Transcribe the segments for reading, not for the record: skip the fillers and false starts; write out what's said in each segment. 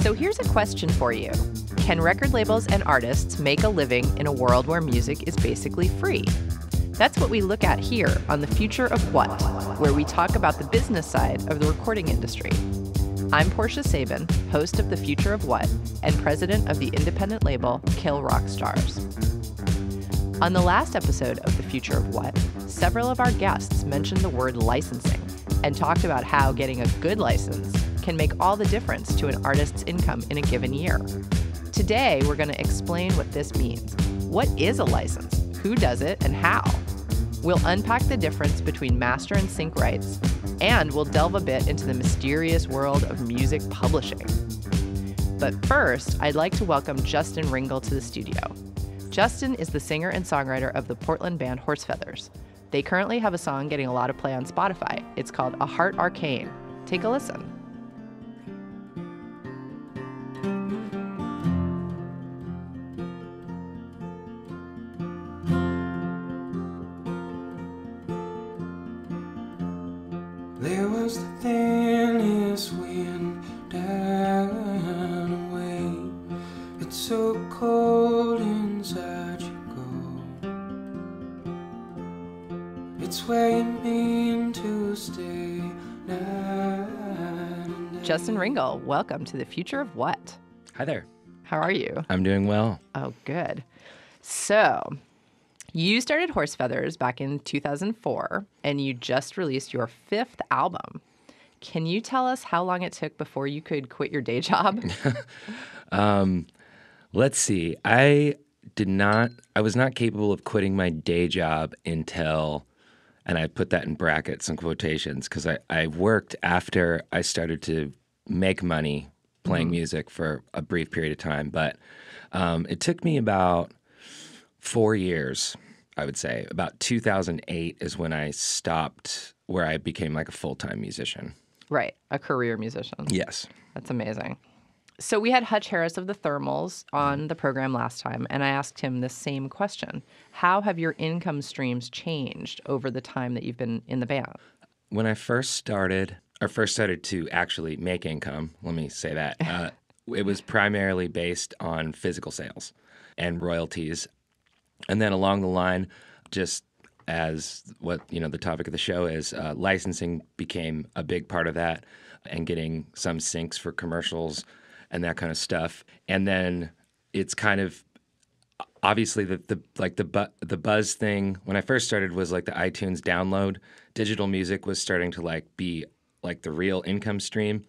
So here's a question for you. Can record labels and artists make a living in a world where music is basically free? That's what we look at here on The Future of What, where we talk about the business side of the recording industry. I'm Portia Sabin, host of The Future of What and president of the independent label Kill Rock Stars. On the last episode of The Future of What, several of our guests mentioned the word licensing and talked about how getting a good license can make all the difference to an artist's income in a given year. Today, we're going to explain what this means. What is a license? Who does it and how? We'll unpack the difference between master and sync rights, and we'll delve a bit into the mysterious world of music publishing. But first, I'd like to welcome Justin Ringel to the studio. Justin is the singer and songwriter of the Portland band Horsefeathers. They currently have a song getting a lot of play on Spotify. It's called A Heart Arcane. Take a listen. There was the thinnest wind down away. It's so cold inside you go. It's where you mean to stay night and day. Justin Ringel, welcome to The Future of What? Hi there. How are you? I'm doing well. Oh, good. So, you started Horsefeathers back in 2004, and you just released your 5th album. Can you tell us how long it took before you could quit your day job? Let's see. I was not capable of quitting my day job until, and I put that in brackets and quotations, because I worked after I started to make money playing music for a brief period of time. But it took me about 4 years, I would say. About 2008 is when I stopped, where I became like a full-time musician. Right, a career musician. Yes. That's amazing. So we had Hutch Harris of the Thermals on the program last time, and I asked him the same question. How have your income streams changed over the time that you've been in the band? When I first started to actually make income, let me say that, it was primarily based on physical sales and royalties. And then along the line, just as what, the topic of the show is, licensing became a big part of that, and getting some syncs for commercials and that kind of stuff. And then it's kind of obviously the buzz thing when I first started was like the iTunes download. Digital music was starting to be like the real income stream.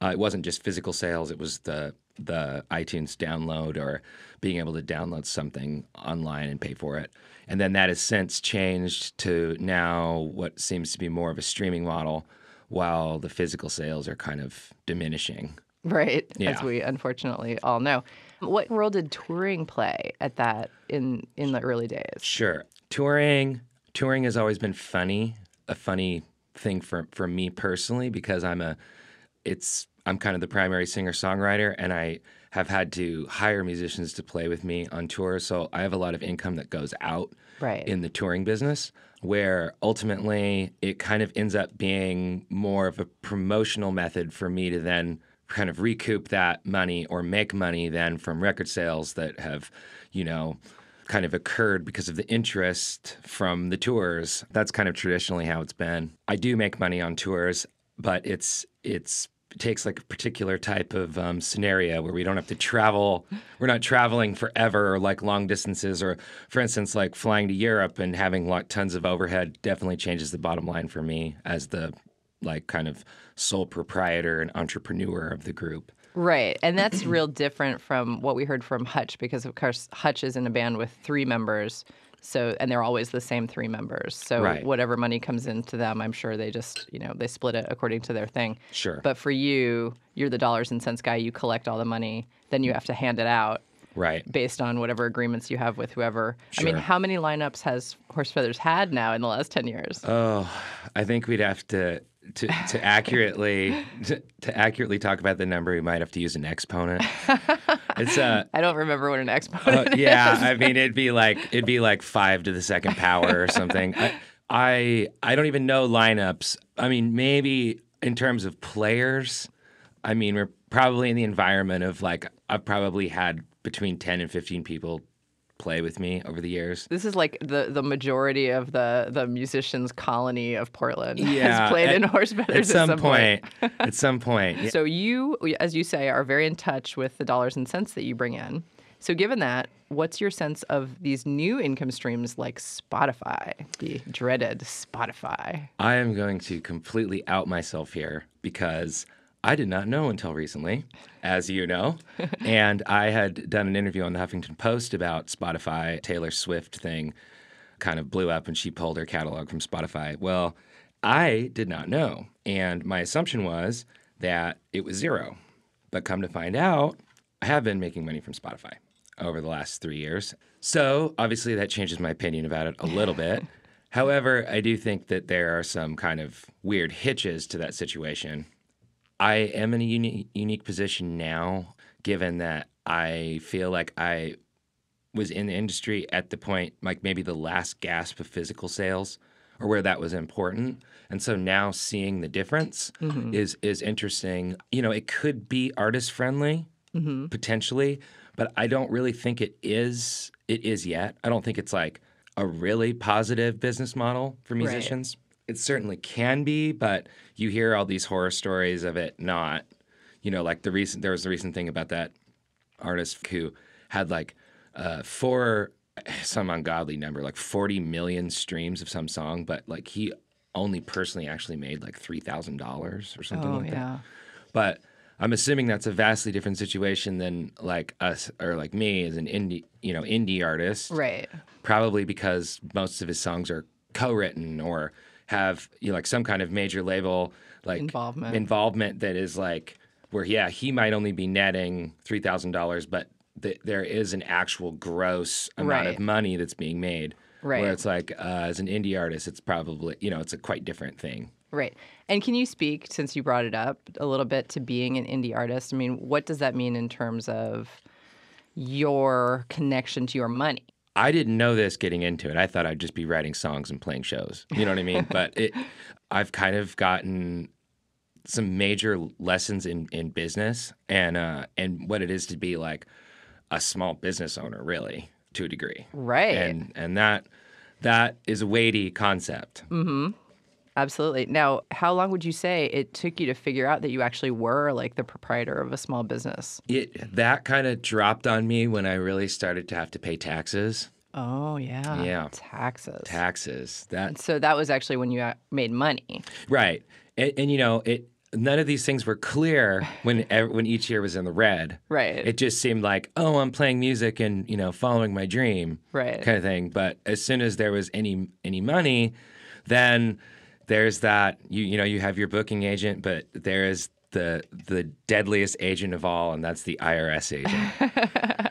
It wasn't just physical sales; it was the iTunes download, or being able to download something online and pay for it. And then that has since changed to now what seems to be more of a streaming model, while the physical sales are kind of diminishing. Right, Yeah. as we unfortunately all know. What role did touring play at that in the early days? Sure. Touring has always been a funny thing for me personally, because I'm kind of the primary singer-songwriter, and I have had to hire musicians to play with me on tour. So I have a lot of income that goes out in the touring business, where ultimately it kind of ends up being more of a promotional method for me to then kind of recoup that money or make money then from record sales that have, kind of occurred because of the interest from the tours. That's kind of traditionally how it's been. I do make money on tours, but it takes like a particular type of scenario where we don't have to travel. We're not traveling forever, or like long distances, or for instance, like flying to Europe and having tons of overhead definitely changes the bottom line for me as the kind of sole proprietor and entrepreneur of the group. Right. And that's real different from what we heard from Hutch, because of course Hutch is in a band with 3 members. And they're always the same 3 members. So whatever money comes into them, I'm sure they just, they split it according to their thing. Sure. But for you, you're the dollars and cents guy. You collect all the money. Then you have to hand it out. Right. Based on whatever agreements you have with whoever. Sure. I mean, how many lineups has Horsefeathers had now in the last 10 years? Oh, I think we'd have to accurately talk about the number. We might have to use an exponent. It's I don't remember what an exponent is. Yeah, I mean it'd be like 5 to the second power or something. I don't even know lineups. I mean, maybe in terms of players, I mean we're probably in the environment of like I've probably had between 10 and 15 people play with me over the years. This is like the majority of the musicians colony of Portland Yeah, has played in horse feathers at some point. At some point. Yeah. So you, as you say, are very in touch with the dollars and cents that you bring in. So given that, what's your sense of these new income streams like Spotify, the dreaded Spotify? I am going to completely out myself here because I did not know until recently, as you know. And I had done an interview on the Huffington Post about Spotify. Taylor Swift thing kind of blew up and she pulled her catalog from Spotify. Well, I did not know. And my assumption was that it was zero. But come to find out, I have been making money from Spotify over the last 3 years. So obviously that changes my opinion about it a little bit. However, I do think that there are some kind of weird hitches to that situation. I am in a unique position now, given that I feel like I was in the industry at the point, like maybe the last gasp of physical sales, or where that was important. And so now seeing the difference is interesting. You know, it could be artist friendly, potentially, but I don't really think it is yet. I don't think it's like a really positive business model for musicians. It certainly can be, but you hear all these horror stories of it not. You know, like there was the recent thing about that artist who had like some ungodly number, like 40 million streams of some song, but like he only personally actually made like $3,000 or something like that. But I'm assuming that's a vastly different situation than like us or like me as an indie artist. Right. Probably because most of his songs are co-written or have like some kind of major label like involvement that is like where he might only be netting $3,000, but there is an actual gross amount of money that's being made. Right. Where it's like as an indie artist, it's probably it's a quite different thing. Right. And can you speak, since you brought it up, a little bit to being an indie artist? I mean, what does that mean in terms of your connection to your money? I didn't know this getting into it. I thought I'd just be writing songs and playing shows. You know what I mean? But I've kind of gotten some major lessons in business and what it is to be like a small business owner, really, to a degree. Right. And that is a weighty concept. Mm-hmm. Absolutely. Now, how long would you say it took you to figure out that you actually were like the proprietor of a small business? That kind of dropped on me when I really started to have to pay taxes. Oh, yeah. Yeah. Taxes. That. So that was actually when you made money. Right. And none of these things were clear when each year was in the red. Right. It just seemed like, oh, I'm playing music and, following my dream. Right. Kind of thing. But as soon as there was any money, then there's that, you have your booking agent, but there is the deadliest agent of all, and that's the IRS agent.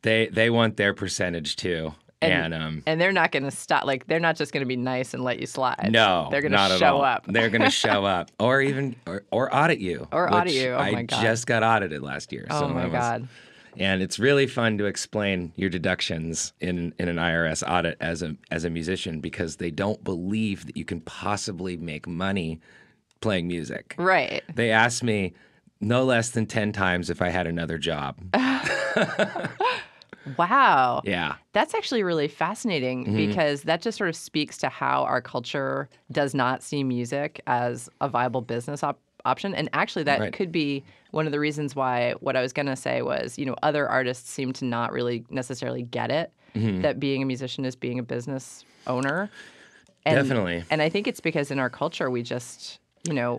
They want their percentage too. And they're not going to stop. Like, they're not just going to be nice and let you slide. No, they're going to show up. They're going to show up, or even or audit you. Audit you. Oh my God! I just got audited last year. Oh my God! And it's really fun to explain your deductions in an IRS audit as a musician because they don't believe that you can possibly make money playing music. Right. They asked me no less than 10 times if I had another job. Wow. Yeah. That's actually really fascinating because that just sort of speaks to how our culture does not see music as a viable business option. And actually that could be one of the reasons why what I was going to say was, other artists seem to not really necessarily get it, that being a musician is being a business owner. Definitely. And I think it's because in our culture we just...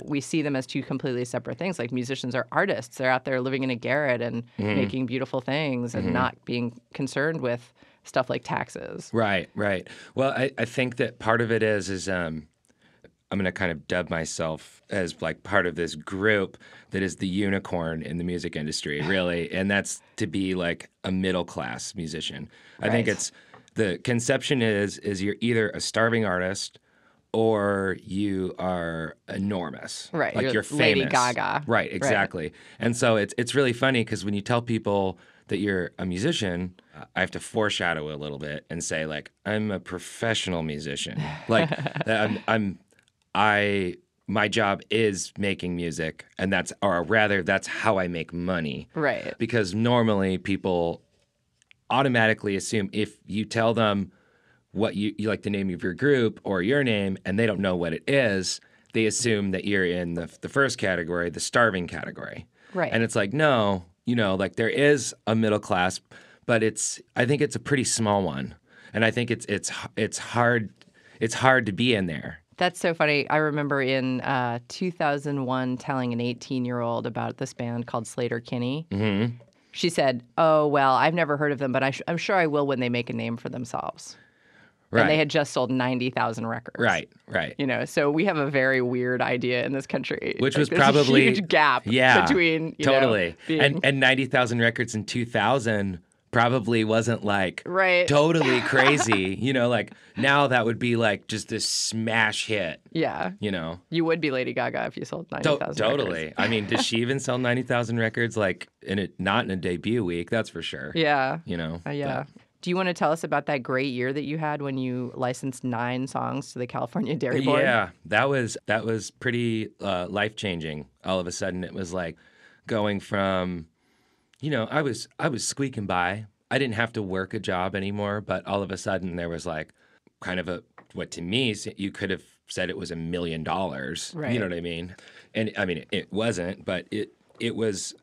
we see them as two completely separate things. Like musicians are artists. They're out there living in a garret and making beautiful things and not being concerned with stuff like taxes. Right. Well, I think that part of it is I'm going to kind of dub myself as like part of this group that is the unicorn in the music industry, really. And that's to be like a middle class musician. I think it's the conception is you're either a starving artist or you are enormous. Right. Like you're famous. Lady Gaga. Right, exactly. Right. And so it's really funny because when you tell people that you're a musician, I have to foreshadow a little bit and say like, I'm a professional musician. Like I my job is making music, and or rather, that's how I make money. Right. Because normally people automatically assume if you tell them what you like the name of your group or your name, and they don't know what it is, they assume that you're in the first category, the starving category. Right. And it's like, no, like there is a middle class, but I think it's a pretty small one. And I think it's hard to be in there. That's so funny. I remember in 2001 telling an 18-year-old about this band called Slater Kinney. Mm-hmm. She said, "Oh, well, I've never heard of them, but I'm sure I will when they make a name for themselves." Right. And they had just sold 90,000 records. Right. So we have a very weird idea in this country. Which was there's probably a huge gap between totally being... and 90,000 records in 2000 probably wasn't like totally crazy. Like now that would be like just this smash hit. Yeah. You would be Lady Gaga if you sold 90,000 Totally. records. I mean, does she even sell 90,000 records like not in a debut week, that's for sure. Yeah. Yeah. Do you want to tell us about that great year that you had when you licensed 9 songs to the California Dairy Board? Yeah, that was pretty life-changing. All of a sudden, it was like going from, I was squeaking by. I didn't have to work a job anymore, but all of a sudden there was like kind of what to me you could have said it was $1 million. Right. You know what I mean? And I mean it wasn't, but it was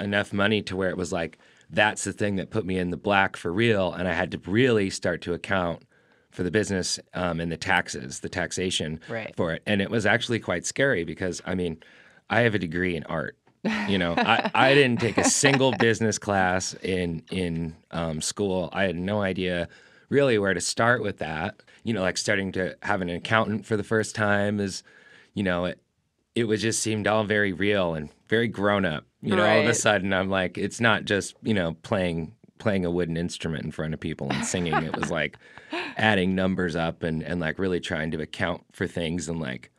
enough money to where it was like, that's the thing that put me in the black for real, and I had to really start to account for the business and the taxation for it. And it was actually quite scary because, I mean, I have a degree in art. I didn't take a single business class in school. I had no idea really where to start with that. Like starting to have an accountant for the first time is, it would just seemed all very real and very grown up. All of a sudden I'm like, it's not just, playing a wooden instrument in front of people and singing. It was like adding numbers up and like really trying to account for things and like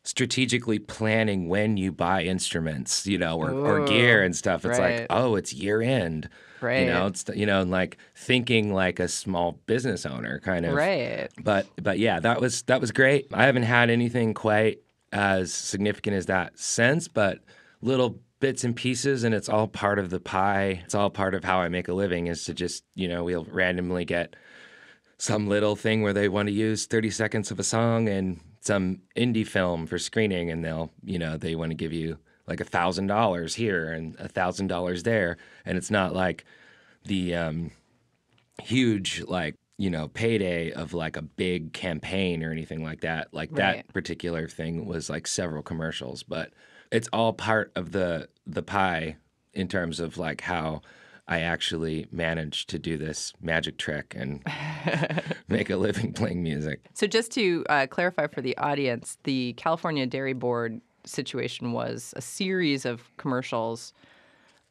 strategically planning when you buy instruments, or gear and stuff. It's like, oh, it's year end. Right. It's and like thinking like a small business owner kind of. Right. But yeah, that was great. I haven't had anything quite as significant as that since, but little bits and pieces, and it's all part of the pie. It's all part of how I make a living is to just, we'll randomly get some little thing where they want to use 30 seconds of a song and some indie film for screening, and they want to give you like $1,000 here and $1,000 there. And it's not like the huge, like, payday of like a big campaign or anything like that. Like that particular thing was like several commercials, but it's all part of the pie in terms of like how I actually managed to do this magic trick and make a living playing music. So just to clarify for the audience, the California Dairy Board situation was a series of commercials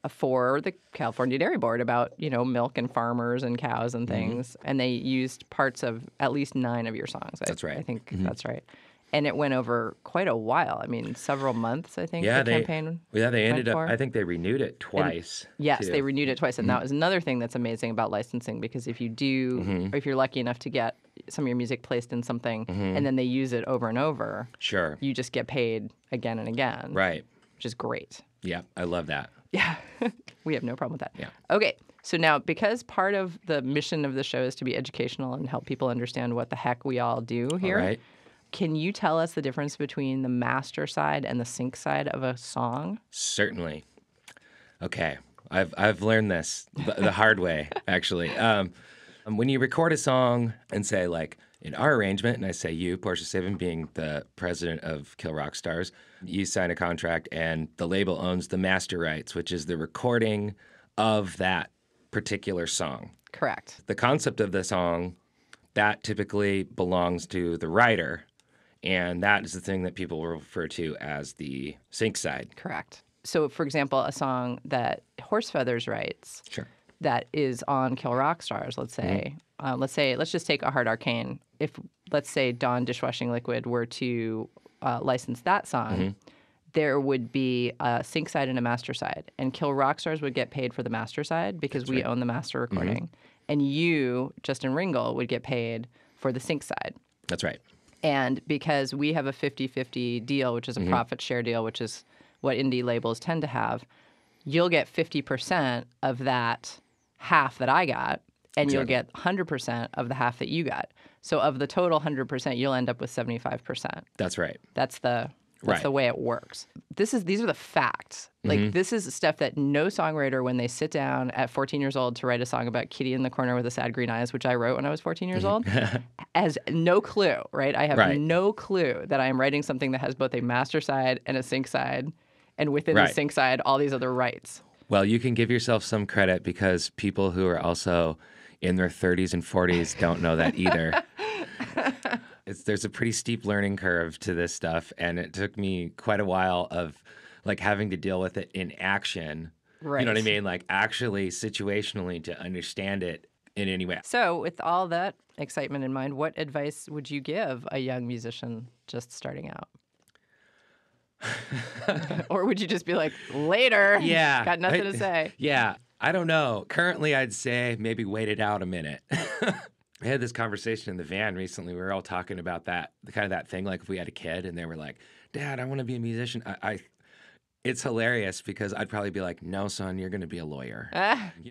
for the California Dairy Board about, milk and farmers and cows and things. Mm-hmm. And they used parts of at least 9 of your songs. That's right. I think that's right. And it went over quite a while. I mean, several months, I think, the campaign. Yeah, they ended up, I think they renewed it twice. Yes, they renewed it twice. And that was another thing that's amazing about licensing, because if you do, or if you're lucky enough to get some of your music placed in something and then they use it over and over, sure, you just get paid again and again. Right. Which is great. Yeah, I love that. Yeah, we have no problem with that. Yeah. Okay, so now because part of the mission of the show is to be educational and help people understand what the heck we all do here, all right. Can you tell us the difference between the master side and the sync side of a song? Certainly. Okay, I've learned this the hard way, actually. When you record a song and say, like, in our arrangement, and I say you, Portia Saban, being the president of Kill Rock Stars, you sign a contract and the label owns the master rights, which is the recording of that particular song. Correct. The concept of the song, that typically belongs to the writer, and that is the thing that people will refer to as the sync side. Correct. So, for example, a song that Horse Feathers writes, sure, that is on Kill Rock Stars, let's say, let's just take A Heart Arcane. If, let's say, Dawn Dishwashing Liquid were to license that song, there would be a sync side and a master side. And Kill Rock Stars would get paid for the master side because we own the master recording. And you, Justin Ringel, would get paid for the sync side. That's right. And because we have a 50-50 deal, which is a profit share deal, which is what indie labels tend to have, you'll get 50% of that half that I got, and you'll get 100% of the half that you got. So of the total 100%, you'll end up with 75%. That's right. That's the way it works. These are the facts. Like, this is stuff that no songwriter, when they sit down at 14 years old to write a song about Kitty in the corner with the sad green eyes, which I wrote when I was 14 years old, has no clue, right? I have no clue that I am writing something that has both a master side and a sync side, and within the sync side, all these other rights. Well, you can give yourself some credit because people who are also in their 30s and 40s don't know that either. There's a pretty steep learning curve to this stuff, and it took me quite a while of like having to deal with it in action. Right. You know what I mean? Like actually situationally to understand it in any way. So with all that excitement in mind, what advice would you give a young musician just starting out? Or would you just be like, later, got nothing to say? Yeah, I don't know. Currently, I'd say maybe wait it out a minute. I had this conversation in the van recently. We were all talking about that, kind of that thing, like if we had a kid and they were like, Dad, I want to be a musician. It's hilarious because I'd probably be like, no, son, you're going to be a lawyer.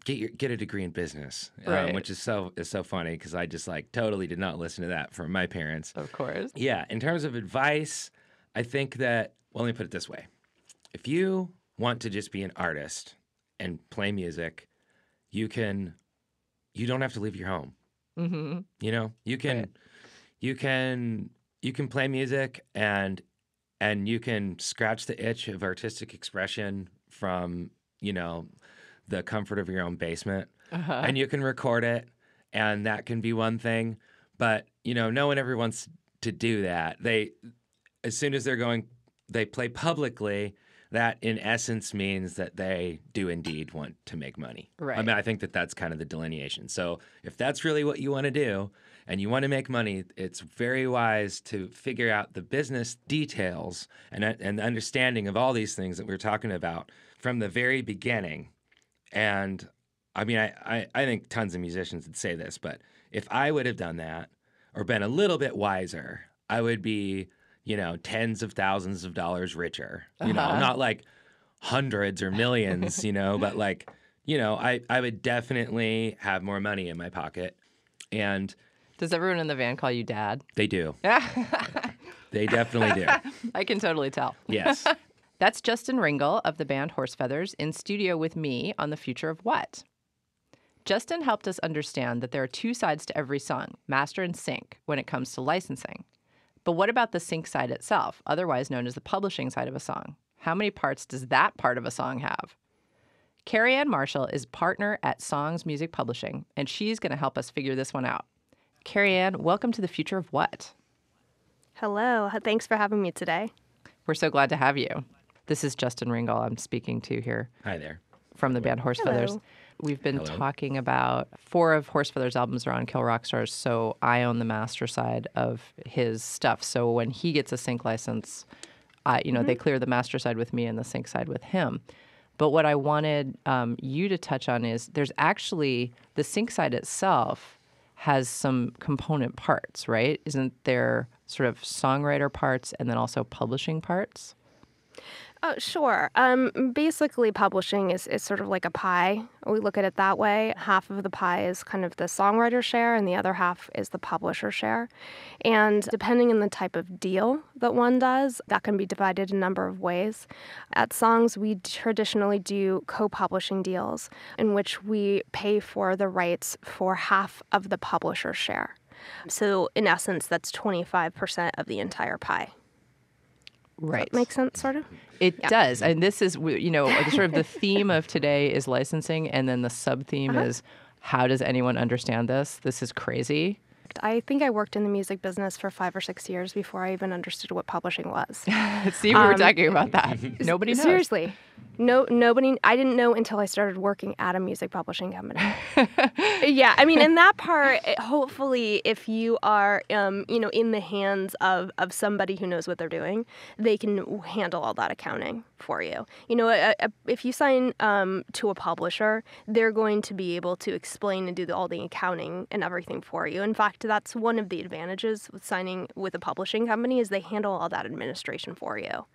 Get a degree in business, which is so funny because I just like totally did not listen to that from my parents. Of course. Yeah. In terms of advice, I think that, well, let me put it this way. If you want to just be an artist and play music, you don't have to leave your home. Mm-hmm. You know, you can play music and you can scratch the itch of artistic expression from, you know, the comfort of your own basement, and you can record it, and that can be one thing. But, you know, no one ever wants to do that. As soon as they play publicly, that in essence means that they do indeed want to make money. Right. I mean, I think that that's kind of the delineation. So if that's really what you want to do and you want to make money, it's very wise to figure out the business details and the understanding of all these things that we're talking about from the very beginning. And I mean, I think tons of musicians would say this, but if I would have done that or been a little bit wiser, I would be, you know, tens of thousands of dollars richer, you know, not like hundreds or millions, you know, but like, you know, I would definitely have more money in my pocket. And does everyone in the van call you Dad? They do. They definitely do. I can totally tell. Yes. That's Justin Ringel of the band Horsefeathers in studio with me on The Future of What. Justin helped us understand that there are two sides to every song, master and sync, when it comes to licensing. But what about the sync side itself, otherwise known as the publishing side of a song? How many parts does that part of a song have? Carrie Ann Marshall is partner at Songs Music Publishing, and she's going to help us figure this one out. Carrie Ann, welcome to The Future of What? Hello. Thanks for having me today. We're so glad to have you. This is Justin Ringel I'm speaking to here. Hi there. From the band Horsefeathers. Hello. We've been talking about 4 of Horsefeathers' albums are on Kill Rock Stars, so I own the master side of his stuff. So when he gets a sync license, they clear the master side with me and the sync side with him. But what I wanted you to touch on is there's actually the sync side itself has some component parts, right? Isn't there sort of songwriter parts and then also publishing parts? Sure. Basically, publishing is sort of like a pie. We look at it that way. Half of the pie is kind of the songwriter share, and the other half is the publisher share. And depending on the type of deal that one does, that can be divided a number of ways. At Songs, we traditionally do co-publishing deals in which we pay for the rights for half of the publisher share. So, in essence, that's 25% of the entire pie. Right. Does that make sense, sort of? It does. And this is, you know, sort of the theme of today is licensing, and then the sub-theme is how does anyone understand this? This is crazy. I think I worked in the music business for 5 or 6 years before I even understood what publishing was. See, we were talking about that. Nobody knows. Seriously. No, nobody. I didn't know until I started working at a music publishing company. Yeah, I mean, in that part, hopefully, if you are, in the hands of somebody who knows what they're doing, they can handle all that accounting for you. If you sign to a publisher, they're going to be able to explain and do all the accounting and everything for you. In fact, that's one of the advantages with signing with a publishing company is they handle all that administration for you.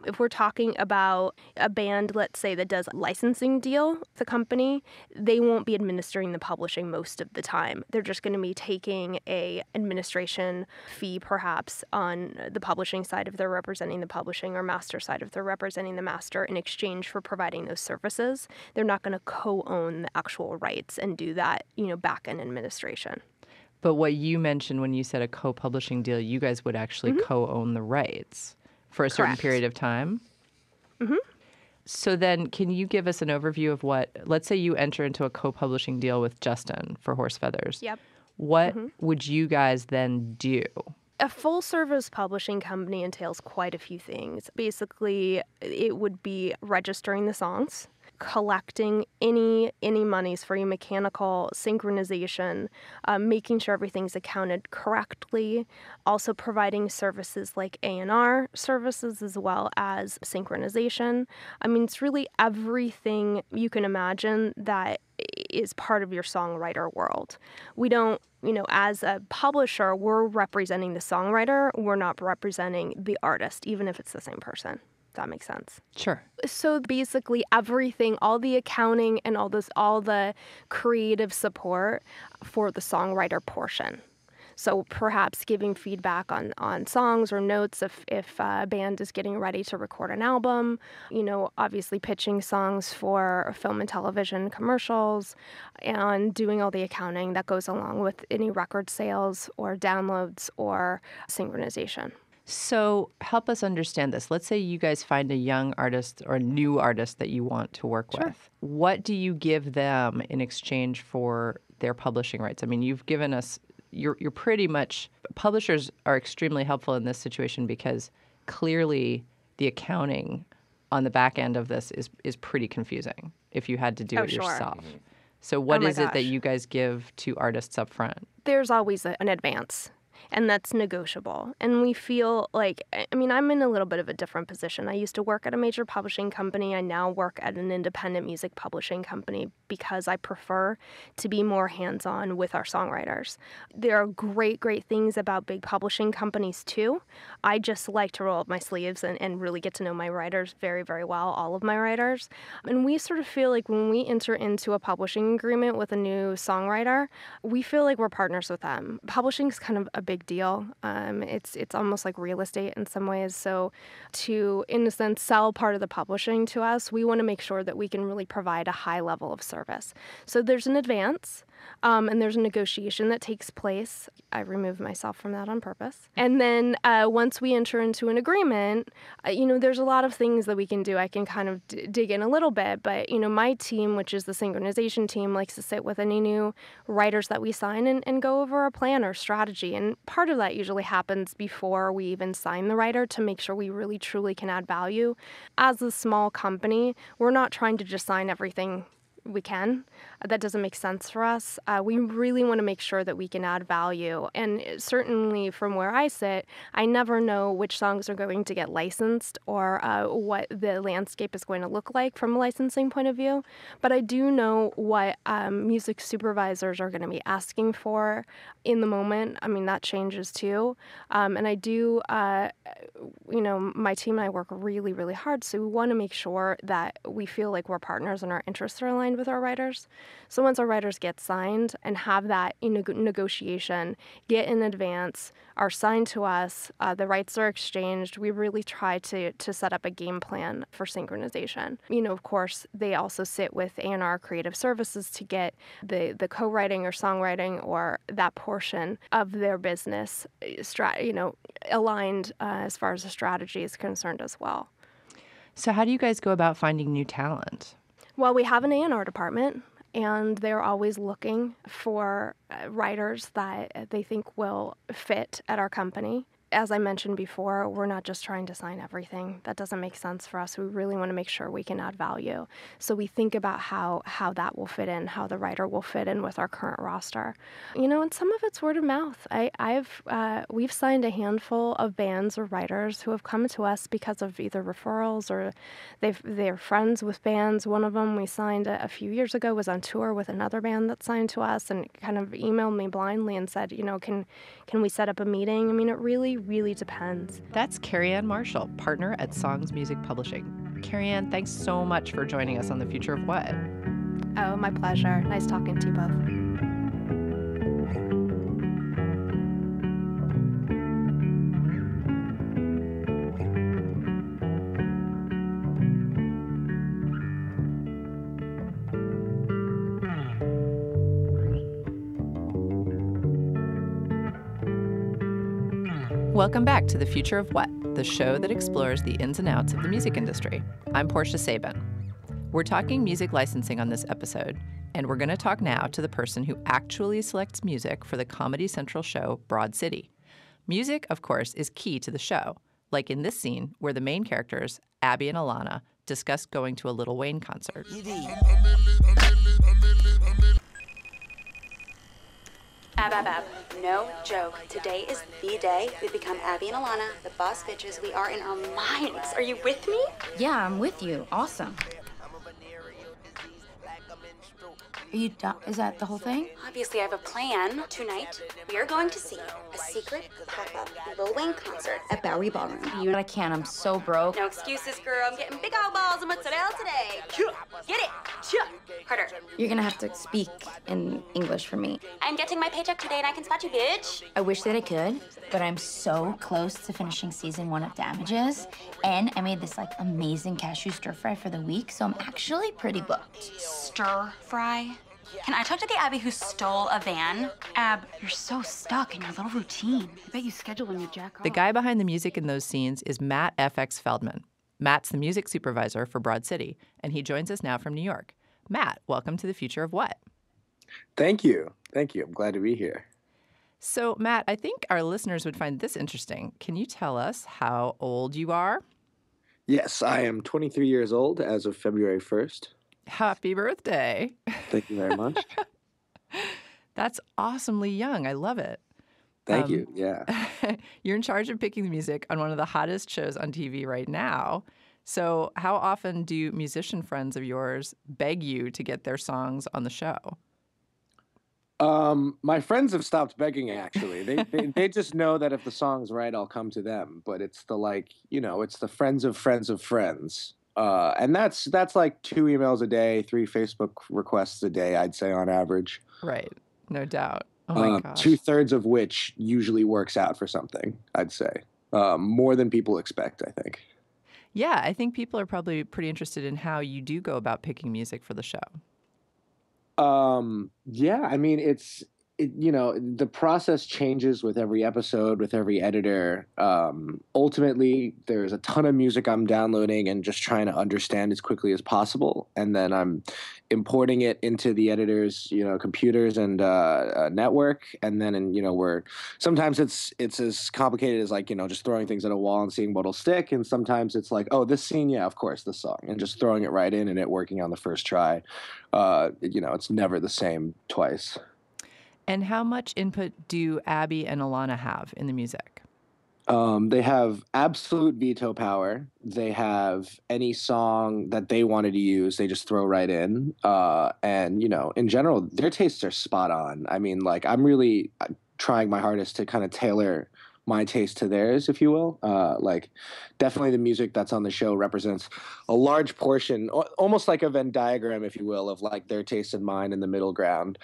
If we're talking about a band, let's say, that does a licensing deal with a company, they won't be administering the publishing most of the time. They're just going to be taking a administration fee, perhaps, on the publishing side if they're representing the publishing, or master side if they're representing the master, in exchange for providing those services. They're not going to co-own the actual rights and do that, back-end administration. But what you mentioned when you said a co-publishing deal, you guys would actually co-own the rights for a certain Correct. period of time? Mm-hmm. So then can you give us an overview of let's say you enter into a co-publishing deal with Justin for Horse Feathers. Yep. What would you guys then do? A full-service publishing company entails quite a few things. Basically, it would be registering the songs, collecting any monies for your mechanical synchronization, making sure everything's accounted correctly, also providing services like A&R services as well as synchronization. I mean, it's really everything you can imagine that is part of your songwriter world. We don't, as a publisher, we're representing the songwriter. We're not representing the artist, even if it's the same person. If that makes sense. Sure. So basically everything, all the accounting and all the creative support for the songwriter portion. So perhaps giving feedback on songs or notes if a band is getting ready to record an album, obviously pitching songs for film and television commercials, and doing all the accounting that goes along with any record sales or downloads or synchronization. So help us understand this. Let's say you guys find a young artist or a new artist that you want to work with. What do you give them in exchange for their publishing rights? I mean, you've given us, you're pretty much, publishers are extremely helpful in this situation because clearly the accounting on the back end of this is pretty confusing if you had to do it yourself. Mm-hmm. So what is it that you guys give to artists up front? There's always an advance. And that's negotiable. And we feel like, I'm in a little bit of a different position. I used to work at a major publishing company. I now work at an independent music publishing company because I prefer to be more hands-on with our songwriters. There are great things about big publishing companies too. I just like to roll up my sleeves and really get to know my writers very, very well, all of my writers. And we sort of feel like when we enter into a publishing agreement with a new songwriter, we feel like we're partners with them. Publishing is kind of a big deal. It's almost like real estate in some ways. So to, in a sense, sell part of the publishing to us, we want to make sure that we can really provide a high level of service. So there's an advance. And there's a negotiation that takes place. I removed myself from that on purpose. And then once we enter into an agreement, there's a lot of things that we can do. I can kind of dig in a little bit, but, my team, which is the synchronization team, likes to sit with any new writers that we sign and go over a plan or strategy. And part of that usually happens before we even sign the writer to make sure we really, truly can add value. As a small company, we're not trying to just sign everything we can. That doesn't make sense for us. We really want to make sure that we can add value. And certainly from where I sit, I never know which songs are going to get licensed or what the landscape is going to look like from a licensing point of view. But I do know what music supervisors are going to be asking for in the moment. That changes too. And I do, my team and I work really, really hard. So we want to make sure that we feel like we're partners and our interests are aligned with our writers. So once our writers get signed and have that negotiation, get in advance, are signed to us, the rights are exchanged, we really try to set up a game plan for synchronization. Of course, they also sit with A&R Creative Services to get the co-writing or songwriting or that portion of their business aligned as far as the strategy is concerned as well. So how do you guys go about finding new talent? Well, we have an A&R department, and they're always looking for writers that they think will fit at our company. as I mentioned before, we're not just trying to sign everything. That doesn't make sense for us. We really want to make sure we can add value. So we think about how that will fit in, how the writer will fit in with our current roster. And some of it's word of mouth. We've signed a handful of bands or writers who have come to us because of either referrals or they're friends with bands. One of them we signed a few years ago was on tour with another band that signed to us and kind of emailed me blindly and said, can we set up a meeting? I mean, it really, really depends. That's Carrie-Ann Marshall, partner at Songs Music Publishing. Carrie-Ann, thanks so much for joining us on The Future of What? Oh, my pleasure. Nice talking to you both. Welcome back to The Future of What, the show that explores the ins and outs of the music industry. I'm Portia Sabin. We're talking music licensing on this episode, and we're going to talk now to the person who actually selects music for the Comedy Central show Broad City. Music, of course, is key to the show, like in this scene where the main characters, Abby and Alana, discuss going to a Lil Wayne concert. Ab. No joke. Today is the day we become Abby and Alana, the boss bitches. We are in our minds. Are you with me? Yeah, I'm with you. Awesome. Are you done? Is that the whole thing? Obviously, I have a plan. Tonight, we are going to see a secret pop-up Lil Wayne concert at Bowery Ballroom. I can't. I'm so broke. No excuses, girl. I'm getting big old balls of mozzarella today. Get it. Harder. You're gonna have to speak in English for me. I'm getting my paycheck today and I can spot you, bitch. I wish that I could, but I'm so close to finishing season 1 of Damages, and I made this amazing cashew stir fry for the week, so I'm actually pretty booked. Stir fry? Can I talk to the Abby who stole a van? Ab, you're so stuck in your little routine. I bet you schedule when you jack off. The guy behind the music in those scenes is Matt FX Feldman. Matt's the music supervisor for Broad City, and he joins us now from New York. Matt, welcome to The Future of What? Thank you. I'm glad to be here. So, Matt, I think our listeners would find this interesting. Can you tell us how old you are? Yes, I am 23 years old as of February 1st. Happy birthday. Thank you very much. That's awesomely young. I love it. Thank you. Yeah. You're in charge of picking the music on one of the hottest shows on TV right now. So how often do musician friends of yours beg you to get their songs on the show? My friends have stopped begging, actually. They just know that if the song's right, I'll come to them. But it's it's the friends of friends of friends. And that's like 2 emails a day, 3 Facebook requests a day, I'd say on average. Right. No doubt. Oh my gosh. 2/3 of which usually works out for something, I'd say. More than people expect, I think. Yeah, I think people are probably pretty interested in how you do go about picking music for the show. Yeah, I mean, the process changes with every episode, with every editor. Ultimately, there's a ton of music I'm downloading and just trying to understand as quickly as possible. And then I'm importing it into the editor's, computers and network. And then, sometimes it's as complicated as just throwing things at a wall and seeing what'll stick. And sometimes it's like, oh, this scene, yeah, of course, this song, and just throwing it right in and it working on the first try. It's never the same twice. And how much input do Abby and Alana have in the music? They have absolute veto power. They have any song that they wanted to use, they just throw right in. And, in general, their tastes are spot on. I mean, I'm really trying my hardest to kind of tailor my taste to theirs, if you will. Definitely the music that's on the show represents a large portion, almost like a Venn diagram, if you will, of their taste and mine in the middle ground.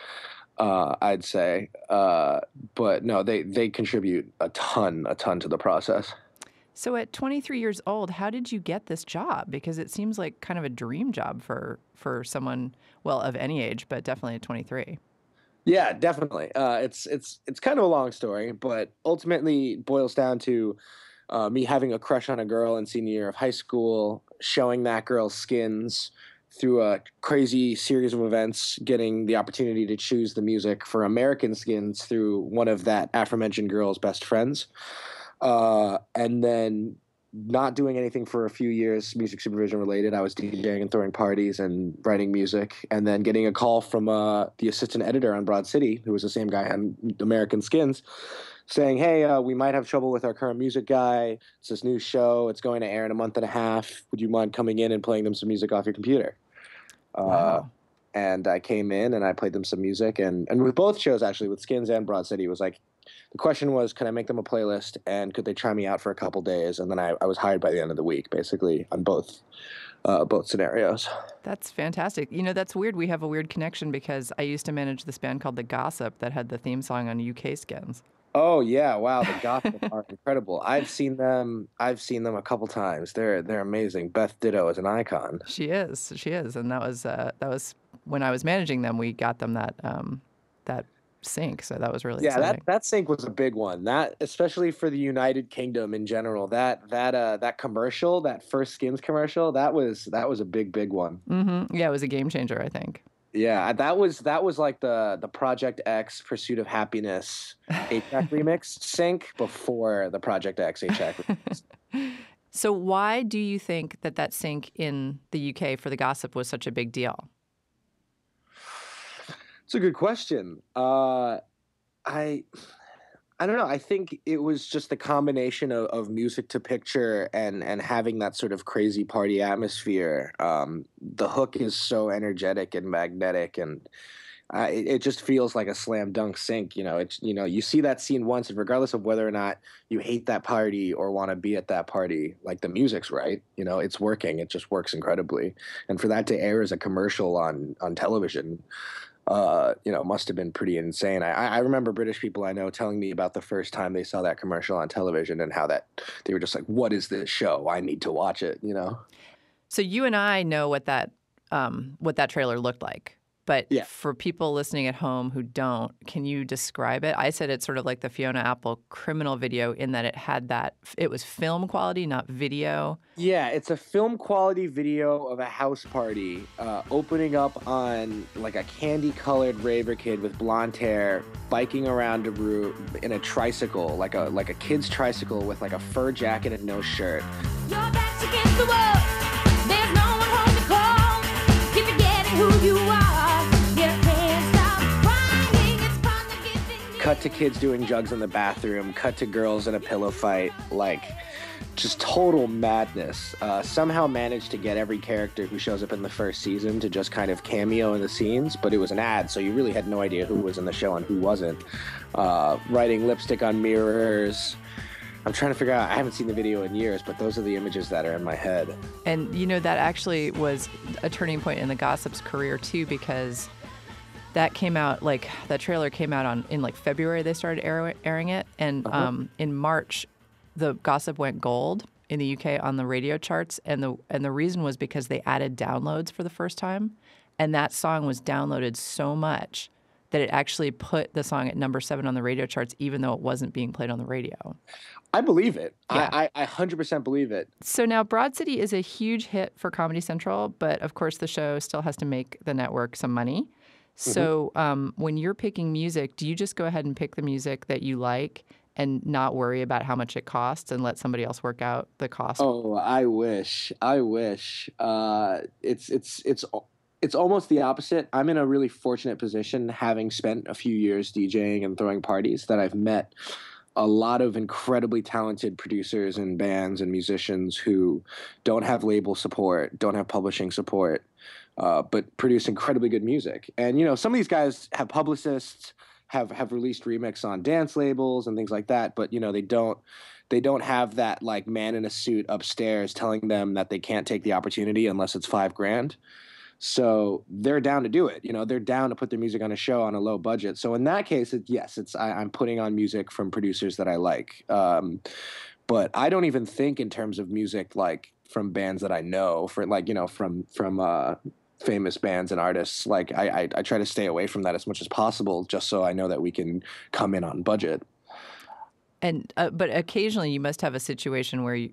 I'd say. But no, they contribute a ton to the process. So at 23 years old, how did you get this job? Because it seems like kind of a dream job for someone, well, of any age, but definitely at 23. Yeah, definitely. It's kind of a long story, but ultimately boils down to me having a crush on a girl in senior year of high school, showing that girl Skins, through a crazy series of events, getting the opportunity to choose the music for American Skins through one of that aforementioned girl's best friends. And then not doing anything for a few years, music supervision related. I was DJing and throwing parties and writing music, and then getting a call from the assistant editor on Broad City, who was the same guy on American Skins, saying, "Hey, we might have trouble with our current music guy. It's this new show. It's going to air in a month and a half. Would you mind coming in and playing them some music off your computer?" Wow. And I came in and I played them some music, and with both shows actually, with Skins and Broad City, it was like, the question was, could I make them a playlist and could they try me out for a couple days? And then I was hired by the end of the week, basically, on both scenarios. That's fantastic. You know, that's weird. We have a weird connection because I used to manage this band called The Gossip that had the theme song on UK Skins. Oh yeah, wow, the Gotham are incredible. I've seen them a couple times. They're amazing. Beth Ditto is an icon. She is, and that was when I was managing them. We got them that sync, so that was really Yeah, exciting. that sync was a big one. That, especially for the United Kingdom in general, that commercial, that first Skins commercial, that was a big one. Yeah, it was a game changer, I think. Yeah, that was like the Project X Pursuit of Happiness A-Track remix sync before the Project X A-Track remix. So why do you think that sync in the UK for The Gossip was such a big deal? It's a good question. I don't know. I think it was just the combination of music to picture and having that sort of crazy party atmosphere. The hook is so energetic and magnetic, and it just feels like a slam dunk sync. You see that scene once, and regardless of whether or not you hate that party or want to be at that party, like, the music's right. It's working. It just works incredibly. And for that to air as a commercial on television, must have been pretty insane. I remember British people I know telling me about the first time they saw that commercial on television and how that they were just like, "What is this show? I need to watch it." So you and I know what that trailer looked like. But Yeah. for people listening at home who don't, can you describe it? I said it's sort of like the Fiona Apple criminal video in that it was film quality, not video. Yeah, it's a film quality video of a house party opening up on like a candy colored raver kid with blonde hair biking around a route in a tricycle, like a kid's tricycle with like a fur jacket and no shirt. Your back's against the wall. There's no one home to call. Keep forgetting who you are. You can't stop crying. It's fun to get Cut to kids doing drugs in the bathroom. Cut to girls in a pillow fight. Like, just total madness. Somehow managed to get every character who shows up in the first season to just kind of cameo in the scenes, but it was an ad, so you really had no idea who was in the show and who wasn't. Writing lipstick on mirrors. I'm trying to figure out, I haven't seen the video in years, but those are the images that are in my head. And, that actually was a turning point in The Gossip's career, too, because that came out, that trailer came out in February. They started airing it. And in March, The Gossip went gold in the UK on the radio charts. And the reason was because they added downloads for the first time. And that song was downloaded so much that it actually put the song at number 7 on the radio charts, even though it wasn't being played on the radio. I believe it. Yeah. I 100% believe it. So now Broad City is a huge hit for Comedy Central, but of course the show still has to make the network some money. So when you're picking music, do you just go ahead and pick the music that you like and not worry about how much it costs and let somebody else work out the cost? Oh, I wish. It's almost the opposite. I'm in a really fortunate position, having spent a few years DJing and throwing parties, that I've met a lot of incredibly talented producers and bands and musicians who don't have label support, don't have publishing support, but produce incredibly good music. And, some of these guys have publicists, have released remix on dance labels and things like that, but, they don't have that, like, man in a suit upstairs telling them that they can't take the opportunity unless it's $5,000. So they're down to do it. They're down to put their music on a show on a low budget. So in that case, I'm putting on music from producers that I like. But I don't even think in terms of music, like, from bands that I know, from famous bands and artists. Like, I try to stay away from that as much as possible, just so I know that we can come in on budget. And but occasionally you must have a situation where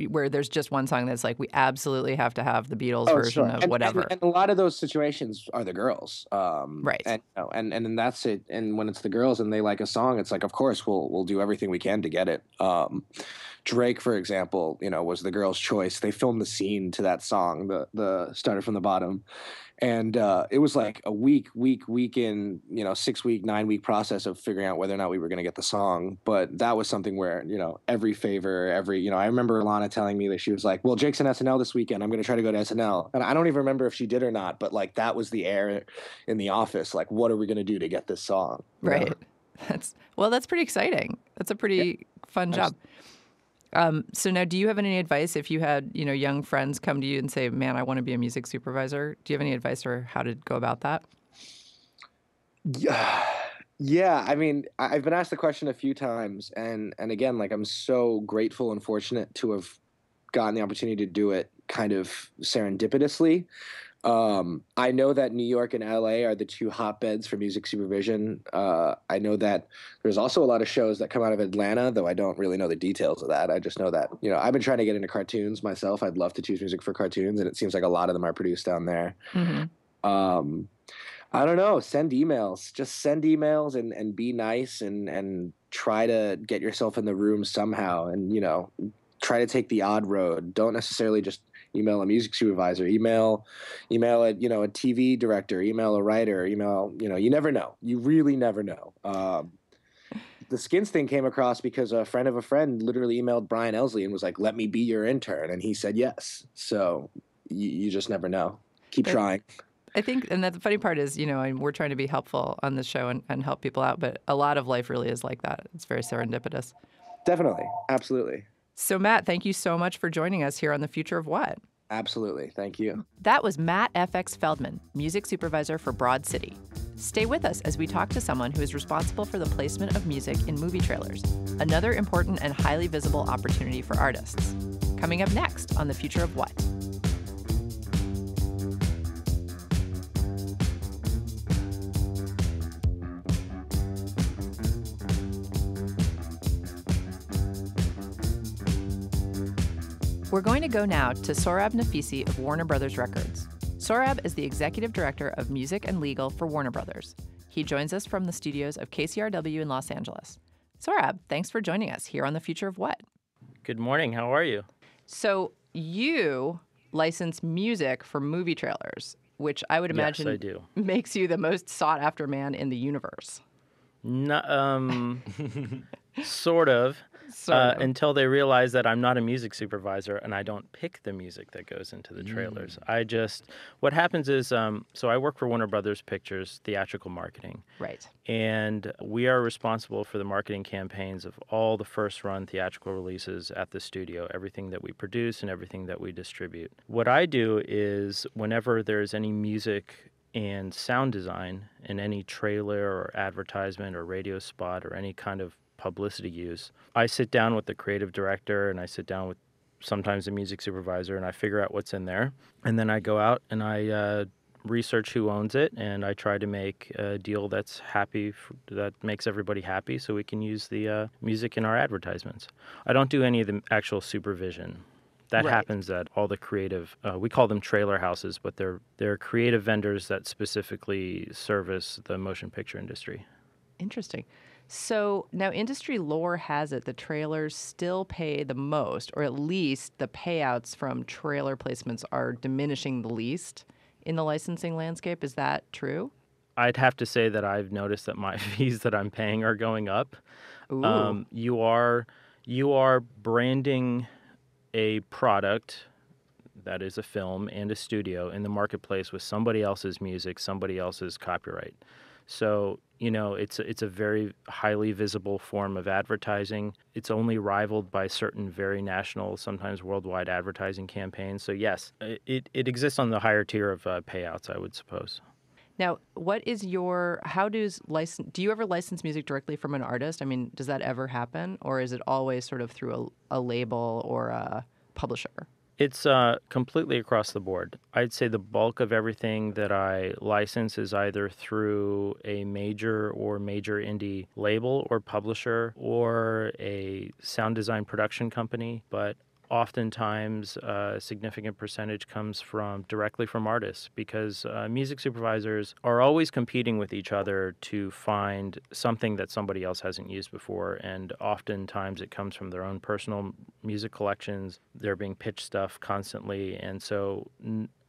where there's just one song that's like, we absolutely have to have the Beatles version of And, whatever. and a lot of those situations are the girls. Right. And, and then that's it. And when it's the girls and they like a song, it's like, of course, we'll do everything we can to get it. Drake, for example, was the girls' choice. They filmed the scene to that song, the Started from the Bottom. And it was like a week in, 6-week, 9-week process of figuring out whether or not we were going to get the song. But that was something where, every favor, I remember Lana telling me that she was like, well, Jake's in SNL this weekend. I'm going to try to go to SNL. And I don't even remember if she did or not, but like that was the air in the office. Like, what are we going to do to get this song? Right. That's pretty exciting. That's a pretty fun job. So now, do you have any advice if you had, young friends come to you and say, man, I want to be a music supervisor? Do you have any advice for how to go about that? Yeah. I mean, I've been asked the question a few times. And again, like, I'm so grateful and fortunate to have gotten the opportunity to do it kind of serendipitously. I know that New York and LA are the two hotbeds for music supervision. I know that there's also a lot of shows that come out of Atlanta, though I don't really know the details of that. I just know that, I've been trying to get into cartoons myself. I'd love to choose music for cartoons, and it seems like a lot of them are produced down there. Mm-hmm. I don't know. Send emails. Just send emails and be nice and try to get yourself in the room somehow and, try to take the odd road. Don't necessarily just email a music supervisor, email a TV director, email a writer, you never know. You really never know. The Skins thing came across because a friend of a friend literally emailed Brian Elsley and was like, let me be your intern. And he said yes. So you just never know. Keep trying. I think, and the funny part is, and we're trying to be helpful on this show and help people out, but a lot of life really is like that. It's very serendipitous. Definitely. Absolutely. So, Matt, thank you so much for joining us here on The Future of What? Absolutely. Thank you. That was Matt FX Feldman, music supervisor for Broad City. Stay with us as we talk to someone who is responsible for the placement of music in movie trailers, another important and highly visible opportunity for artists. Coming up next on The Future of What? We're going to go now to Sohrab Nafisi of Warner Brothers Records. Sohrab is the executive director of music and legal for Warner Brothers. He joins us from the studios of KCRW in Los Angeles. Sohrab, thanks for joining us here on The Future of What? Good morning. How are you? So you license music for movie trailers, which I would imagine Yes, I do. Makes you the most sought-after man in the universe. Sort of. Sort of. Until they realize that I'm not a music supervisor and I don't pick the music that goes into the trailers. What happens is, so I work for Warner Brothers Pictures, theatrical marketing. Right. And we are responsible for the marketing campaigns of all the first-run theatrical releases at the studio, everything that we produce and everything that we distribute. What I do is whenever there's any music and sound design in any trailer or advertisement or radio spot or any kind of publicity use, I sit down with the creative director and I sit down with sometimes the music supervisor and I figure out what's in there. And then I go out and I research who owns it and I try to make a deal that's that makes everybody happy so we can use the music in our advertisements. I don't do any of the actual supervision. That Right. happens at all the creative, we call them trailer houses, but they're creative vendors that specifically service the motion picture industry. Interesting. So now industry lore has it the trailers still pay the most, or at least the payouts from trailer placements are diminishing the least in the licensing landscape. Is that true? I'd have to say that I've noticed that my fees that I'm paying are going up. Ooh. You are branding a product that is a film and a studio in the marketplace with somebody else's music, somebody else's copyright. So, it's a very highly visible form of advertising. It's only rivaled by certain very national, sometimes worldwide advertising campaigns. So, yes, it exists on the higher tier of payouts, I would suppose. Now, do you ever license music directly from an artist? I mean, does that ever happen? Or is it always sort of through a label or a publisher? It's completely across the board. I'd say the bulk of everything that I license is either through a major or major indie label or publisher or a sound design production company. But oftentimes a significant percentage comes from directly from artists because music supervisors are always competing with each other to find something that somebody else hasn't used before, and oftentimes it comes from their own personal music collections. They're being pitched stuff constantly, and so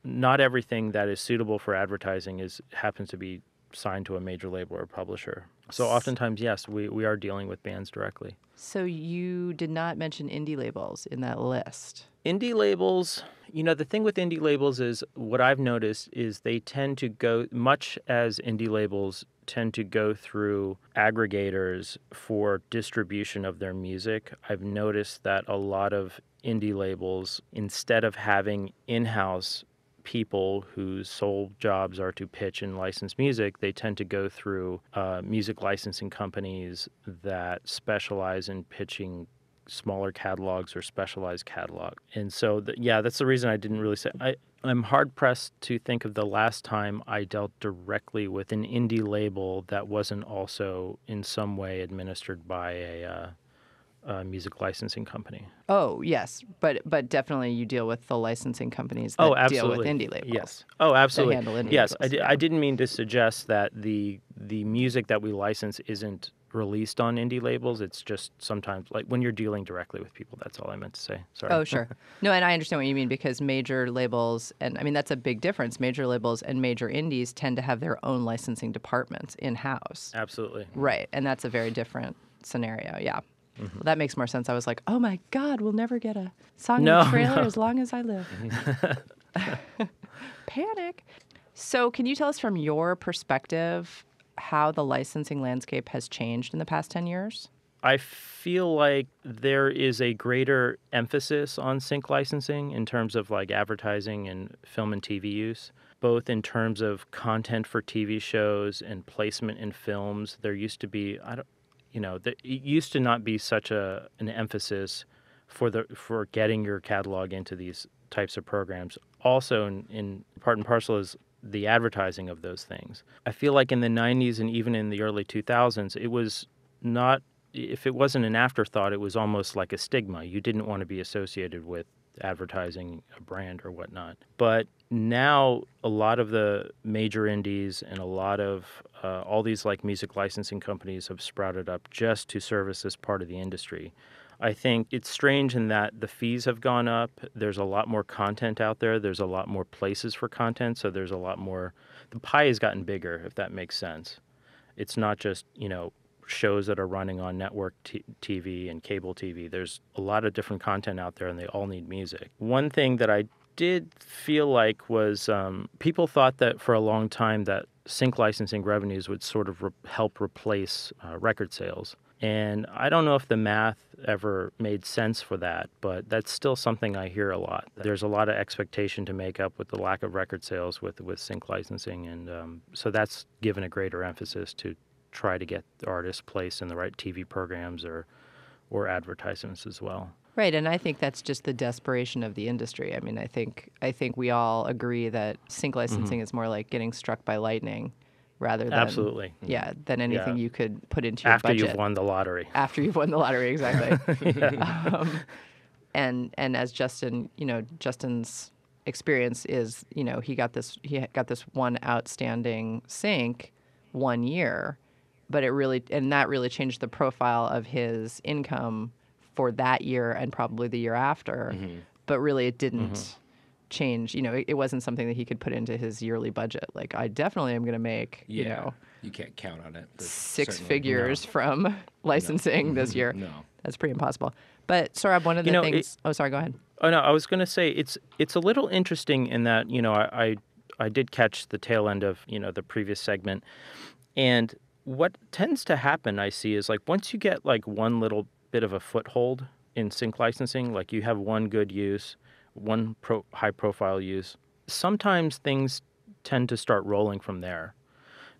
not everything that is suitable for advertising happens to be signed to a major label or publisher. So oftentimes, yes, we are dealing with bands directly. So you did not mention indie labels in that list. Indie labels, the thing with indie labels is what I've noticed is they tend to go, much as indie labels tend to go through aggregators for distribution of their music. I've noticed that a lot of indie labels, instead of having in-house people whose sole jobs are to pitch and license music, they tend to go through music licensing companies that specialize in pitching smaller catalogs or specialized catalog. And so, that's the reason I didn't really say. I'm hard-pressed to think of the last time I dealt directly with an indie label that wasn't also in some way administered by a music licensing company. Oh, yes. But definitely you deal with the licensing companies that deal with indie labels. Yes. Oh, absolutely. That handle indie yes, labels. I didn't mean to suggest that the music that we license isn't released on indie labels. It's just sometimes, like when you're dealing directly with people, that's all I meant to say. Sorry. Oh, sure. No, and I understand what you mean because major labels, and I mean, that's a big difference. Major labels and major indies tend to have their own licensing departments in-house. Absolutely. Right. And that's a very different scenario. Yeah. Well, that makes more sense. I was like, oh my God, we'll never get a song in the trailer as long as I live. Panic. So can you tell us from your perspective how the licensing landscape has changed in the past 10 years? I feel like there is a greater emphasis on sync licensing in terms of like advertising and film and TV use, both in terms of content for TV shows and placement in films. There used to be, it used to not be such an emphasis for getting your catalog into these types of programs. Also, in part and parcel is the advertising of those things. I feel like in the 90s and even in the early 2000s, it was not, if it wasn't an afterthought, it was almost like a stigma. You didn't want to be associated with advertising a brand or whatnot. But now a lot of the major indies and a lot of all these like music licensing companies have sprouted up just to service this part of the industry. I think it's strange in that the fees have gone up. There's a lot more content out there. There's a lot more places for content. So there's a lot more. The pie has gotten bigger, if that makes sense. It's not just, shows that are running on network TV and cable TV. There's a lot of different content out there, and they all need music. One thing that I did feel like was people thought that for a long time that sync licensing revenues would sort of help replace record sales. And I don't know if the math ever made sense for that, but that's still something I hear a lot. There's a lot of expectation to make up with the lack of record sales with sync licensing, and so that's given a greater emphasis to try to get artists placed in the right TV programs or advertisements as well. Right, and I think that's just the desperation of the industry. I mean, I think we all agree that sync licensing is more like getting struck by lightning rather than absolutely, than anything you could put into your after budget. you've won the lottery. After you've won the lottery, exactly. And as Justin's experience is, he got this one outstanding sync one year, but that really changed the profile of his income for that year and probably the year after. But really, it didn't change. It wasn't something that he could put into his yearly budget. Like, I definitely am going to make, you can't count on it. Six figures from licensing this year. No. That's pretty impossible. But, Saurabh, one of the things... sorry, go ahead. Oh, no, I was going to say it's a little interesting in that, I did catch the tail end of, the previous segment. And what tends to happen, I see, is like once you get like one little bit of a foothold in sync licensing, like you have one good use, one high-profile use, sometimes things tend to start rolling from there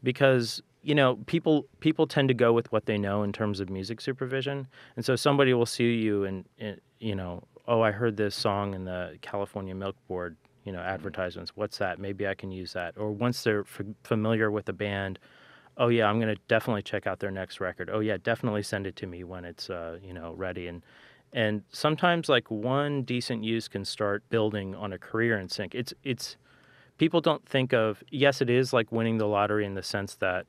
because, people tend to go with what they know in terms of music supervision. And so somebody will see you and oh, I heard this song in the California Milk Board, advertisements. What's that? Maybe I can use that. Or once they're familiar with the band, oh, yeah, I'm going to definitely check out their next record. Oh, yeah, definitely send it to me when it's, ready. And sometimes like one decent use can start building on a career in sync. It's people don't think of, yes, it is like winning the lottery in the sense that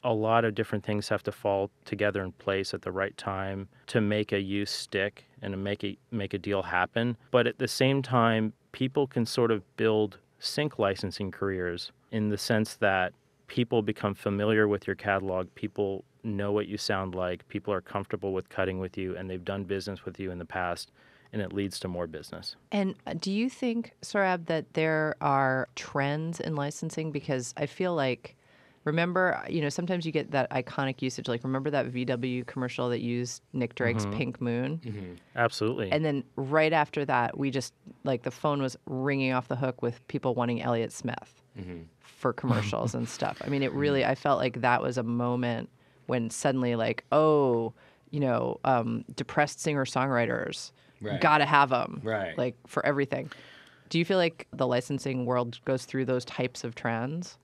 a lot of different things have to fall together in place at the right time to make a use stick and to make a deal happen. But at the same time, people can sort of build sync licensing careers in the sense that people become familiar with your catalog, people know what you sound like, people are comfortable with cutting with you, and they've done business with you in the past, and it leads to more business. And do you think, Sorab, that there are trends in licensing? Because I feel like, remember, sometimes you get that iconic usage. Like, remember that VW commercial that used Nick Drake's Pink Moon? Absolutely. And then right after that, we just, like, the phone was ringing off the hook with people wanting Elliott Smith for commercials and stuff. I mean, it really, I felt like that was a moment when suddenly, like, depressed singer-songwriters, Right. gotta have them, Right. like, for everything. Do you feel like the licensing world goes through those types of trends?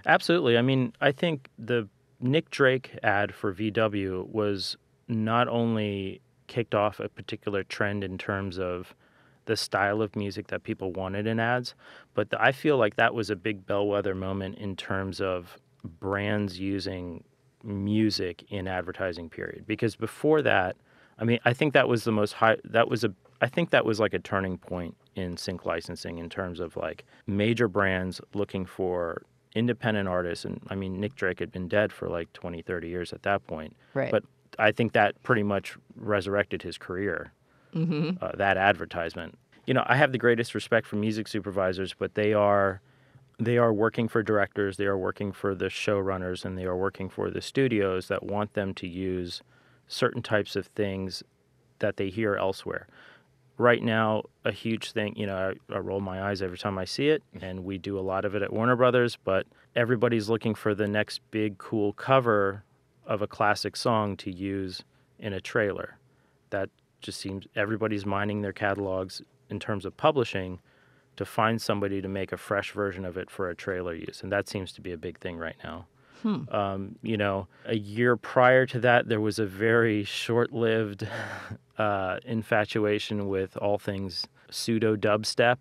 Absolutely. I mean, I think the Nick Drake ad for VW was not only kicked off a particular trend in terms of the style of music that people wanted in ads, but I feel like that was a big bellwether moment in terms of brands using music in advertising period. Because before that, I mean, I think that was the most high, I think that was like a turning point in sync licensing in terms of like major brands looking for independent artists. And I mean, Nick Drake had been dead for like 20, 30 years at that point. Right. But I think that pretty much resurrected his career, that advertisement. I have the greatest respect for music supervisors, but they are working for directors, they are working for the showrunners, and they are working for the studios that want them to use certain types of things that they hear elsewhere. Right now, a huge thing, I roll my eyes every time I see it, and we do a lot of it at Warner Brothers, but everybody's looking for the next big, cool cover of a classic song to use in a trailer. That just seems, everybody's mining their catalogs in terms of publishing to find somebody to make a fresh version of it for a trailer use, and that seems to be a big thing right now. A year prior to that, there was a very short-lived infatuation with all things pseudo dubstep.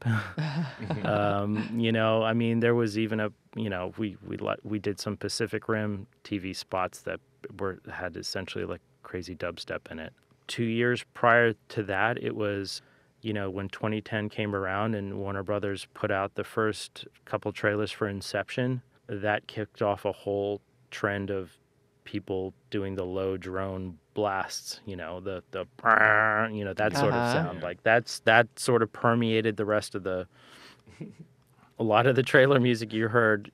I mean, there was even we did some Pacific Rim TV spots that had essentially like crazy dubstep in it. 2 years prior to that, it was, when 2010 came around and Warner Brothers put out the first couple trailers for Inception, that kicked off a whole trend of people doing the low drone blasts, the that sort of sound. Like that sort of permeated the rest of a lot of the trailer music you heard,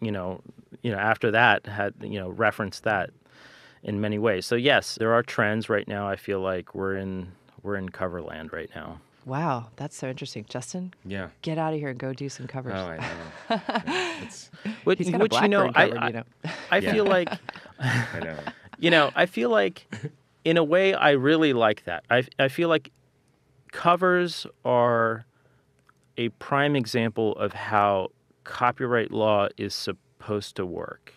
after that had, referenced that in many ways. So yes, there are trends right now. I feel like we're in coverland right now. Wow, that's so interesting. Justin? Yeah. Get out of here and go do some covers. Oh, I know. Yeah, Which, He's got a Blackburn covered, I feel like, I know. I feel like, in a way, I really like that. I feel like covers are a prime example of how copyright law is supposed to work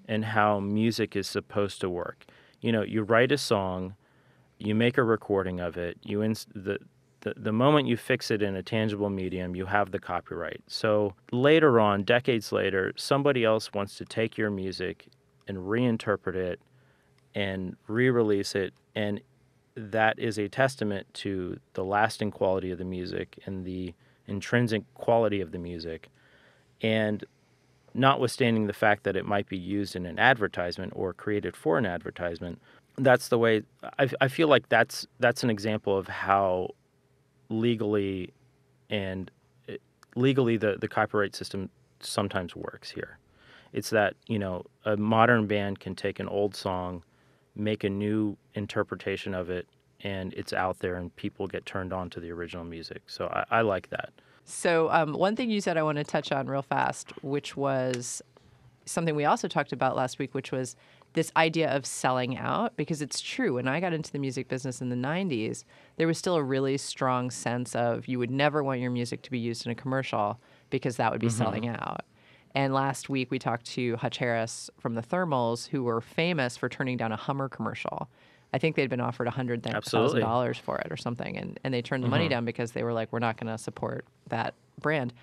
and how music is supposed to work. You write a song, you make a recording of it, the moment you fix it in a tangible medium, you have the copyright. So later on, decades later, somebody else wants to take your music and reinterpret it and re-release it, and that is a testament to the lasting quality of the music and the intrinsic quality of the music. And notwithstanding the fact that it might be used in an advertisement or created for an advertisement, that's the way I feel like that's an example of how legally the copyright system sometimes works here. It's that, a modern band can take an old song, make a new interpretation of it, and it's out there and people get turned on to the original music. So I like that. So one thing you said I want to touch on real fast, which was something we also talked about last week, which was this idea of selling out, because it's true. When I got into the music business in the 90s, there was still a really strong sense of you would never want your music to be used in a commercial because that would be selling out. And last week we talked to Hutch Harris from the Thermals, who were famous for turning down a Hummer commercial I think they'd been offered $100,000 for it or something, and they turned the money down because they were like, we're not going to support that brand.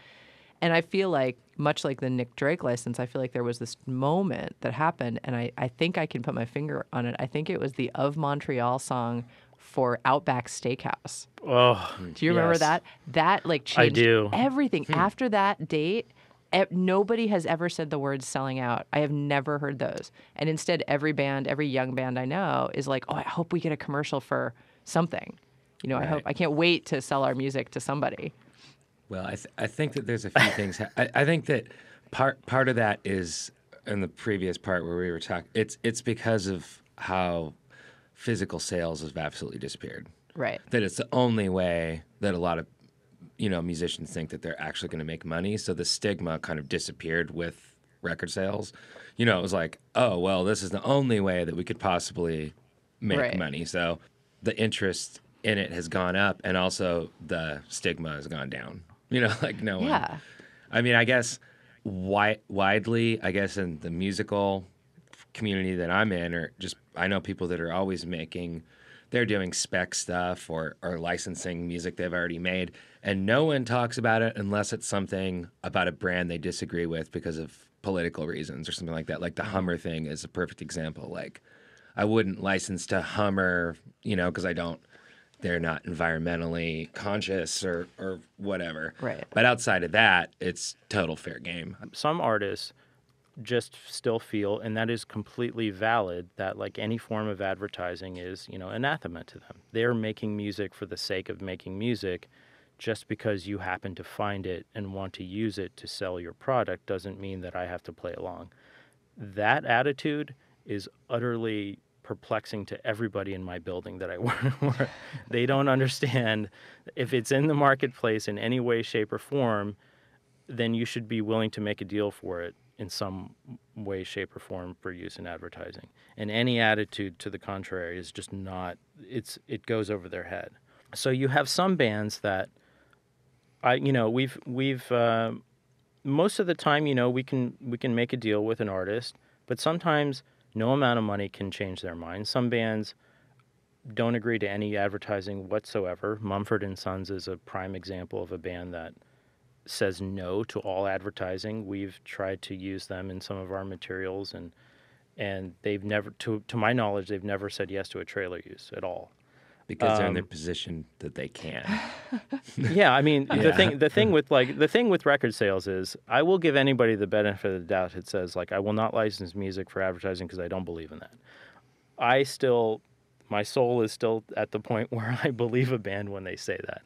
And I feel like, much like the Nick Drake license, I feel like there was this moment that happened, and I think I can put my finger on it. I think it was the Of Montreal song for Outback Steakhouse. Oh, do you remember yes. that? That like changed do. everything. After that date, nobody has ever said the words selling out. I have never heard those. And instead, every young band I know is like, oh, I hope we get a commercial for something. You know, Right. I can't wait to sell our music to somebody. Well, I think that there's a few things. I think that part of that is in the previous part where we were talking. It's because of how physical sales have absolutely disappeared. Right. That it's the only way that a lot of musicians think that they're actually going to make money. So the stigma kind of disappeared with record sales. It was like, oh well, this is the only way that we could possibly make money. So the interest in it has gone up, and also the stigma has gone down. Like no one. Yeah. I mean, I guess widely, I guess in the musical community that I'm in, or just I know people that are always they're doing spec stuff or licensing music they've already made, and no one talks about it unless it's something about a brand they disagree with because of political reasons or something like that. Like the Hummer thing is a perfect example. Like I wouldn't license to Hummer, because they're not environmentally conscious or whatever. Right. But outside of that, it's total fair game. Some artists just still feel, and that is completely valid, that like any form of advertising is, anathema to them. They're making music for the sake of making music. Just because you happen to find it and want to use it to sell your product doesn't mean that I have to play along. That attitude is utterly perplexing to everybody in my building that I work. They don't understand if it's in the marketplace in any way, shape, or form, then you should be willing to make a deal for it in some way, shape, or form for use in advertising. And any attitude to the contrary is just not, it goes over their head. So you have some bands that we've most of the time, we can make a deal with an artist, but sometimes no amount of money can change their mind. Some bands don't agree to any advertising whatsoever. Mumford & Sons is a prime example of a band that says no to all advertising. We've tried to use them in some of our materials, and they've never, to my knowledge, they've never said yes to a trailer use at all. Because they're in the position that they can. Yeah, I mean, the thing with record sales is I will give anybody the benefit of the doubt that says like I will not license music for advertising because I don't believe in that. My soul is still at the point where I believe a band when they say that.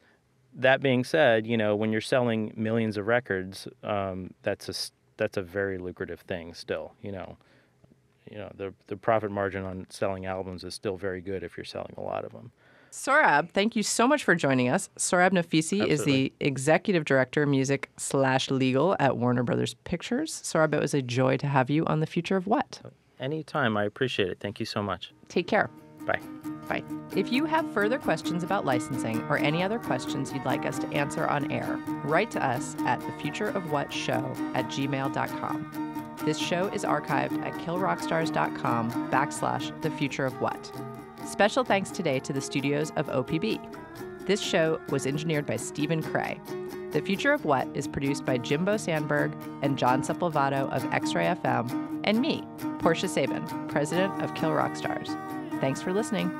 That being said, when you're selling millions of records, that's a very lucrative thing still. The profit margin on selling albums is still very good if you're selling a lot of them. Sohrab, thank you so much for joining us. Sohrab Nafisi is the Executive Director, Music/Legal at Warner Brothers Pictures. Sohrab, it was a joy to have you on The Future of What? Anytime. I appreciate it. Thank you so much. Take care. Bye. Bye. If you have further questions about licensing or any other questions you'd like us to answer on air, write to us at thefutureofwhatshow@gmail.com. This show is archived at killrockstars.com/thefutureofwhat. Special thanks today to the studios of OPB. This show was engineered by Stephen Cray. The Future of What is produced by Jimbo Sandberg and John Sepulvado of X-Ray FM, and me, Portia Sabin, president of Kill Rock Stars. Thanks for listening.